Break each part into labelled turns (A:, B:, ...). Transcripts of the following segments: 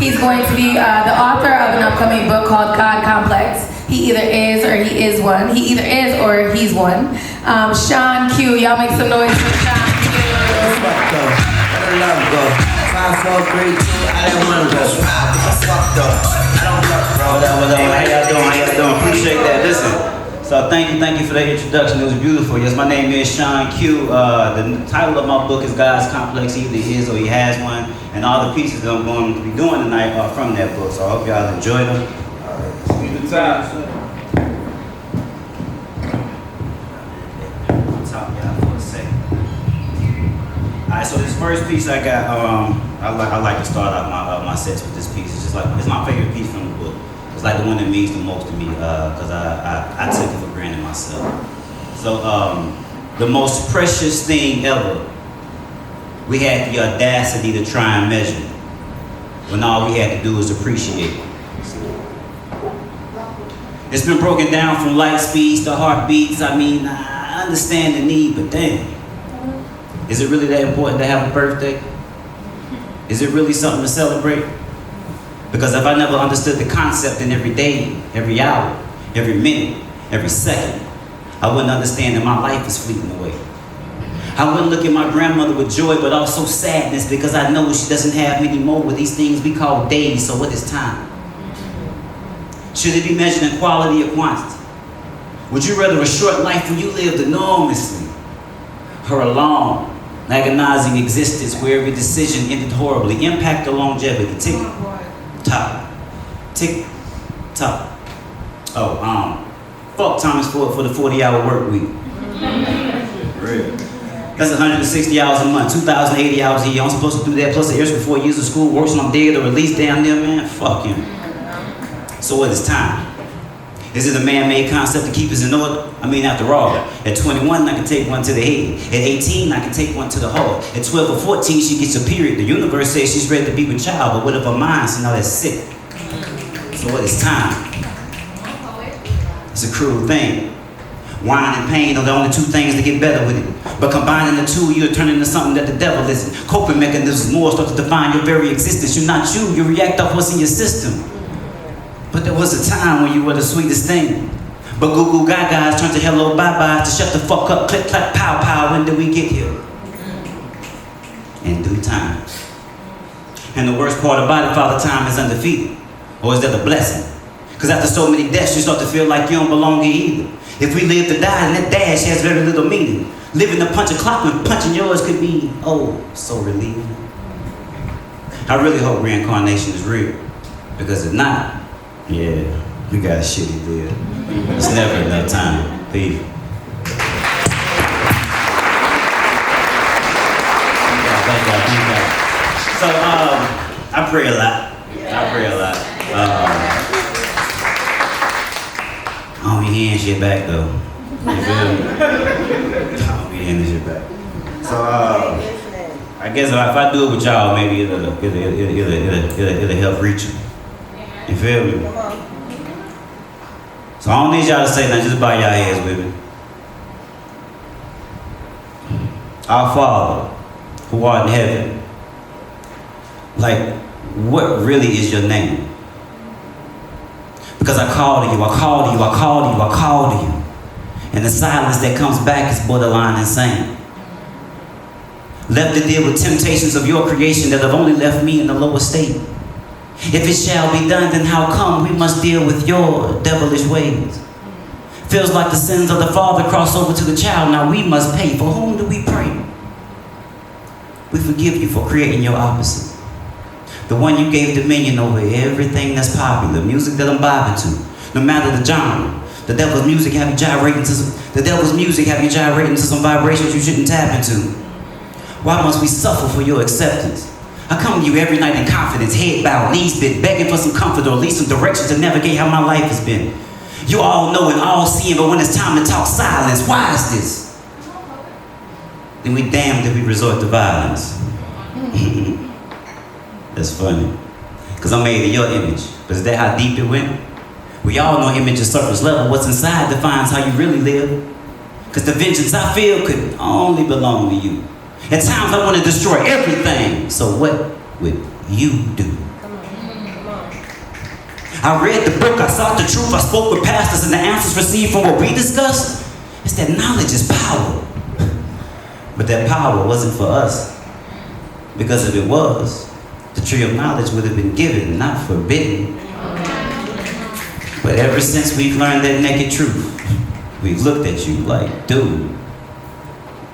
A: He's going to be the author of an upcoming book called God Complex. He either is or he is one. He either is or he's one. Sean Q, y'all make some noise for Sean Q.
B: What's up, though? I love go. 5, 4, 3, 2, I don't want to go. What's up, though? I don't love, bro.
C: What up? How y'all doing? How y'all doing? Appreciate that. Listen. So thank you for that introduction. It was beautiful. Yes, my name is Sean Q. The title of my book is God's Complex. He either is or he has one. And all the pieces that I'm going to be doing tonight are from that book. So I hope y'all enjoy them.
D: See the top.
C: I'll talk y'all for a second. Alright, so this first piece I got, I like to start out my sets with this piece. It's my favorite piece from the book. It's like the one that means the most to me, because I took it for granted myself. So, the most precious thing ever, we had the audacity to try and measure, when all we had to do was appreciate it. It's been broken down from light speeds to heartbeats. I mean, I understand the need, but damn, is it really that important to have a birthday? Is it really something to celebrate? Because if I never understood the concept in every day, every hour, every minute, every second, I wouldn't understand that my life is fleeting away. I wouldn't look at my grandmother with joy, but also sadness, because I know she doesn't have many more with these things we call days, so what is time? Should it be measured in quality or quantity? Would you rather a short life when you lived enormously, or a long, agonizing existence where every decision ended horribly? Impact or longevity? Tick tock. Tick tock. Fuck Thomas Ford for the 40-hour work week. Real. That's 160 hours a month, 2,080 hours a year. I'm supposed to do that plus the extra 4 years of school, works when I'm dead or at least down there, man. Fuck him. So what is time? Is it a man-made concept to keep us in order? I mean, after all, at 21, I can take one to the head. At 18, I can take one to the heart. At 12 or 14, she gets a period. The universe says she's ready to be with child, but what if her mind, so now that's sick? So what is time? It's a cruel thing. Wine and pain are the only two things that get better with it. But combining the two, you're turning into something that the devil isn't. Coping mechanisms more start to define your very existence. You're not you, you react off what's in your system. But there was a time when you were the sweetest thing. But goo goo gagas turned to hello bye-byes to shut the fuck up, click clack pow pow. When did we get here? In due time. And the worst part about it, Father Time is undefeated. Or is that a blessing? Because after so many deaths, you start to feel like you don't belong here either. If we live to die, then that dash has very little meaning. Living to punch a clock when punching yours could be, oh, so relieving. I really hope reincarnation is real. Because if not, yeah, we got a shitty deal. It's never enough time. Peace. Thank God. So, I pray a lot. I don't be hearing shit back though. You feel me? I don't be hearing this shit back. So, I guess if I do it with y'all, maybe it'll help reach you. You feel me? So I don't need y'all to say nothing, just bow your heads with me. Our Father, who art in heaven, like, what really is your name? Because I call to you, and the silence that comes back is borderline insane. Left to deal with temptations of your creation that have only left me in the lower state. If it shall be done, then how come we must deal with your devilish ways? Feels like the sins of the father cross over to the child, now we must pay. For whom do we pray? We forgive you for creating your opposite. The one you gave dominion over everything that's popular, music that I'm vibing to, no matter the genre. The devil's music have you gyrating to some vibrations you shouldn't tap into. Why must we suffer for your acceptance? I come to you every night in confidence, head bowed, knees bent, begging for some comfort or at least some direction to navigate how my life has been. You all know and all seeing, but when it's time to talk silence, why is this? Then we damned if we resort to violence. That's funny, because I'm made in your image. But is that how deep it went? We all know image is surface level. What's inside defines how you really live. Because the vengeance I feel could only belong to you. At times I want to destroy everything. So what would you do? I read the book, I sought the truth, I spoke with pastors, and the answers received from what we discussed is that knowledge is power. But that power wasn't for us. Because if it was, the tree of knowledge would have been given, not forbidden. But ever since we've learned that naked truth, we've looked at you like, dude,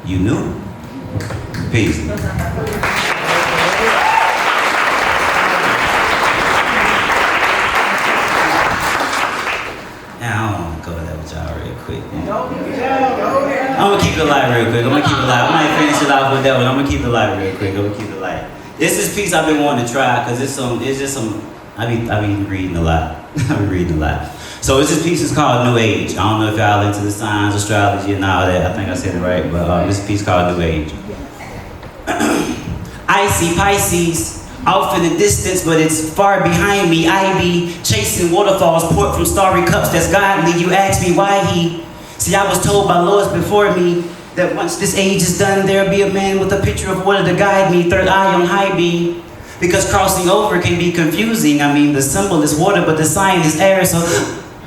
C: you knew? Peace. Now, I don't want to go there with y'all real quick. I'm going to keep it light real quick. I might finish it off with that one. I'm going to keep it light real quick. This is piece I've been wanting to try because it's just some, I be reading a lot. So this piece is called New Age. I don't know if y'all into the signs, astrology, and all that. I think I said it right, but this piece called New Age. I see Pisces off in the distance, but it's far behind me. I be chasing waterfalls poured from starry cups that's godly. You ask me why he. See, I was told by lords before me that once this age is done, there'll be a man with a picture of water to guide me. Third eye on high beam. Because crossing over can be confusing. I mean, the symbol is water, but the sign is air, so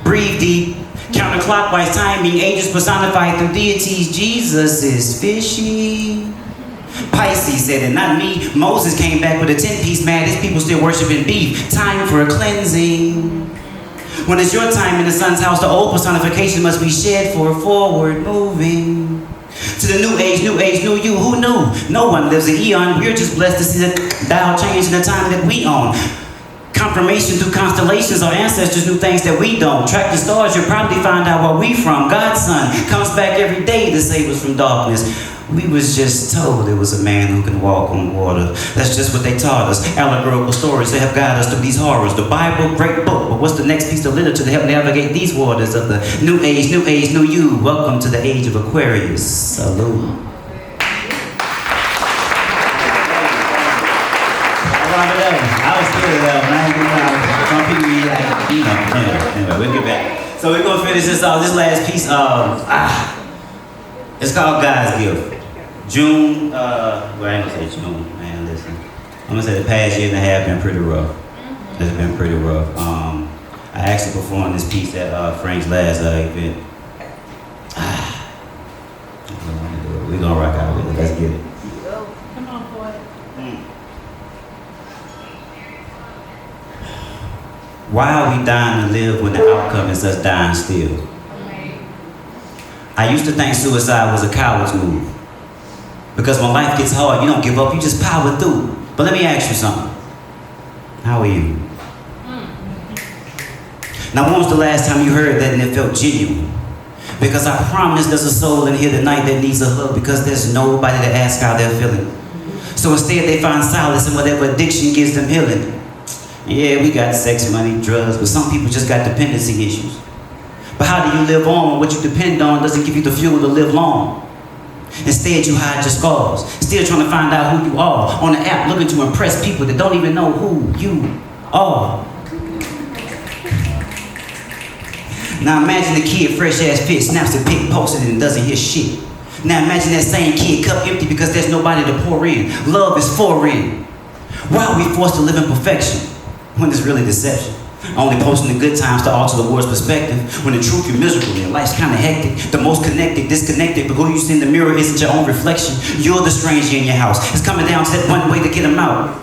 C: breathe deep. Counterclockwise timing, angels personified through deities. Jesus is fishy. Pisces said it, not me. Moses came back with a 10-piece, man. His people still worshiping beef. Time for a cleansing. When it's your time in the sun's house, the old personification must be shed for a forward moving. To the new age, new you. Who knew? No one lives an eon. We're just blessed to see the dial change in the time that we own. Confirmation through constellations, our ancestors knew things that we don't. Track the stars, you'll probably find out where we from. God's son comes back every day to save us from darkness. We was just told it was a man who can walk on water. That's just what they taught us. Allegorical stories that have guided us through these horrors. The Bible, great book, but what's the next piece of literature to help navigate these waters of the new age, new you? Welcome to the age of Aquarius. Salute. I was scared of that. Some people be like, anyway, we'll get back. So we're gonna finish this off. This last piece, it's called God's Gift. June, well, I ain't gonna say June, man, listen. I'm gonna say the past year and a half been pretty rough. It's been pretty rough. I actually performed this piece at Frank's last event. We're gonna rock out with it. Let's get it.
E: Come on, boy.
C: Why are we dying to live when the outcome is us dying still? I used to think suicide was a coward's move. Because when life gets hard, you don't give up, you just power through. But let me ask you something. How are you? Now, when was the last time you heard that and it felt genuine? Because I promise there's a soul in here tonight that needs a hug because there's nobody to ask how they're feeling. So instead they find solace in whatever addiction gives them healing. Yeah, we got sex, money, drugs, but some people just got dependency issues. But how do you live on when what you depend on doesn't give you the fuel to live long? Instead, you hide your scars, still trying to find out who you are. On the app, looking to impress people that don't even know who you are. Now imagine the kid, fresh ass fit, snaps a pic, posts it and doesn't hear shit. Now imagine that same kid, cup empty because there's nobody to pour in. Love is foreign. Why are we forced to live in perfection when it's really deception? Only posting the good times to alter the world's perspective. When in truth you're miserable and life's kind of hectic. The most connected, disconnected, but who you see in the mirror isn't your own reflection. You're the stranger in your house. It's coming down to that one way to get them out.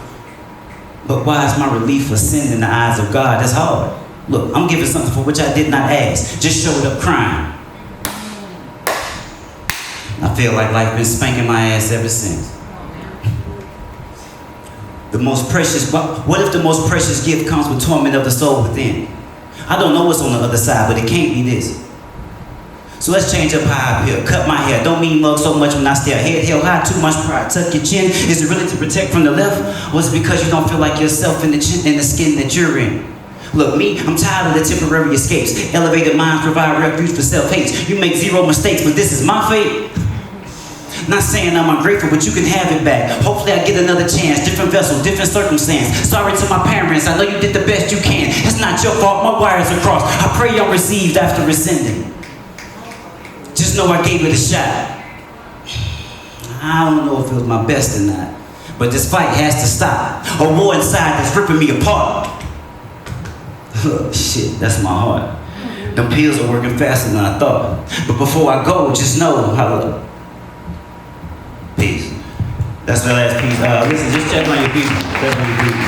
C: But why is my relief for sin in the eyes of God? That's hard. Look, I'm giving something for which I did not ask. Just showed up crying. I feel like life been spanking my ass ever since. The most precious, what if the most precious gift comes with torment of the soul within? I don't know what's on the other side, but it can't be this. So let's change up how I appear. Cut my hair, don't mean mug so much when I stare. Head held high, too much pride. Tuck your chin. Is it really to protect from the left? Or is it because you don't feel like yourself in the skin that you're in? Look, me, I'm tired of the temporary escapes. Elevated minds provide refuge for self-hate. You make zero mistakes, but this is my fate. Not saying I'm ungrateful, but you can have it back. Hopefully I get another chance. Different vessel, different circumstance. Sorry to my parents, I know you did the best you can. It's not your fault, my wires are crossed. I pray y'all received after rescinding. Just know I gave it a shot. I don't know if it was my best or not, but this fight has to stop. A war inside that's ripping me apart. Look, shit, that's my heart. Them pills are working faster than I thought. But before I go, just know how to... Peace. That's the last piece. Listen, just check on your people. Check on your people.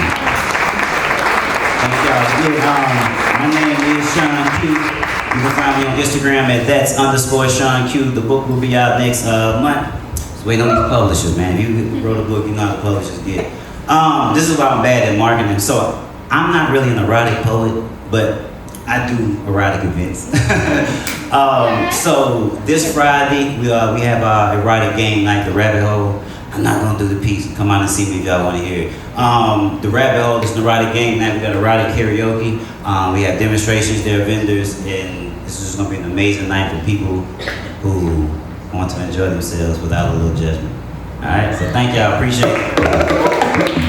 C: Thank y'all. Yeah, my name is Sean Q. You can find me on Instagram at that's_Sean Q. The book will be out next month. Just wait on these publishers, man. If you wrote a book, you know how the publishers get. This is why I'm bad at marketing. So I'm not really an erotic poet, but I do erotic events. So this Friday, we have our erotic game night, The Rabbit Hole. I'm not gonna do the piece. Come out and see me if y'all wanna hear it. The Rabbit Hole is an erotic game night. We got erotic karaoke. We have demonstrations, there are vendors, and this is gonna be an amazing night for people who want to enjoy themselves without a little judgment. All right, so thank y'all, appreciate it.